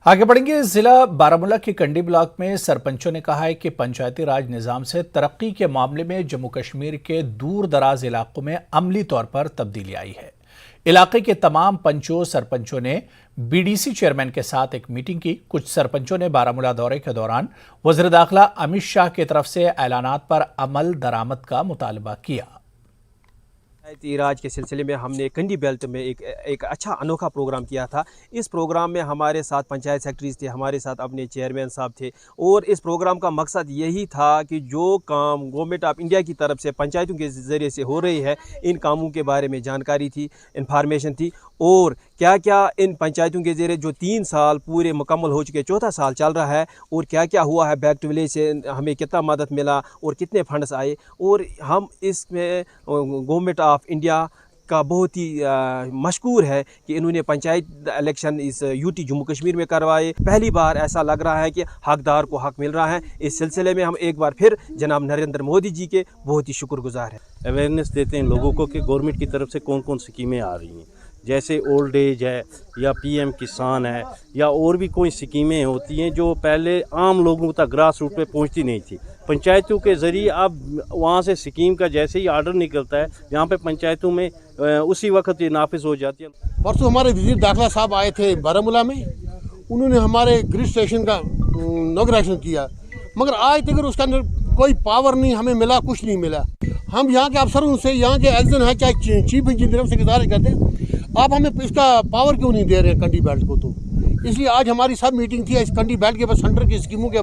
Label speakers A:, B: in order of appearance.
A: आगे बढ़ेंगे। जिला बारामूला के कंडी ब्लॉक में सरपंचों ने कहा है कि पंचायती राज निजाम से तरक्की के मामले में जम्मू कश्मीर के दूर दराज इलाकों में अमली तौर पर तब्दीली आई है। इलाके के तमाम पंचों सरपंचों ने बीडीसी चेयरमैन के साथ एक मीटिंग की। कुछ सरपंचों ने बारामूला दौरे के दौरान वज़ीर दाखिला अमित शाह की तरफ से ऐलानात पर अमल दरामद का मुतालबा किया।
B: पंचायती राज के सिलसिले में हमने कंडी बेल्ट में एक अच्छा अनोखा प्रोग्राम किया था। इस प्रोग्राम में हमारे साथ पंचायत सेक्रेटरीज थे, हमारे साथ अपने चेयरमैन साहब थे और इस प्रोग्राम का मकसद यही था कि जो काम गवर्नमेंट ऑफ इंडिया की तरफ से पंचायतों के ज़रिए से हो रही है, इन कामों के बारे में जानकारी थी, इन्फॉर्मेशन थी और क्या क्या इन पंचायतों के ज़रिए जो 3 साल पूरे मुकम्मल हो चुके, चौथा साल चल रहा है और क्या क्या हुआ है, बैक टू विलेज से हमें कितना मदद मिला और कितने फंड्स आए। और हम इसमें गवर्नमेंट ऑफ इंडिया का बहुत ही मशकूर है कि इन्होंने पंचायत इलेक्शन इस यूटी जम्मू कश्मीर में करवाए। पहली बार ऐसा लग रहा है कि हकदार को हक मिल रहा है। इस सिलसिले में हम एक बार फिर जनाब नरेंद्र मोदी जी के बहुत ही शुक्रगुजार हैं।
C: अवेयरनेस देते हैं लोगों को कि गवर्नमेंट की तरफ से कौन कौन स्कीमें आ रही हैं, जैसे ओल्ड एज है या पीएम किसान है या और भी कोई स्कीमें होती हैं जो पहले आम लोगों तक ग्रास रूट पे पहुंचती नहीं थी। पंचायतों के ज़रिए अब वहाँ से स्कीम का जैसे ही आर्डर निकलता है, यहाँ पे पंचायतों में उसी वक्त ये नाफिज हो जाती है।
D: परसों हमारे वज़ीर दाखिला साहब आए थे बारामूला में, उन्होंने हमारे ग्रिड स्टेशन का इनॉग्रेशन किया, मगर आज तक उसका कोई पावर नहीं हमें मिला, कुछ नहीं मिला। हम यहाँ के अफसरों से, यहाँ के एक्जन है चाहे चीफ इंजीनियर से गुजारिश करते हैं, आप हमें इसका पावर क्यों नहीं दे रहे हैं कंडी बेल्ट को। तो इसलिए आज हमारी सब मीटिंग थी इस कंडी बेल्ट के बस सेंटर की स्कीमों के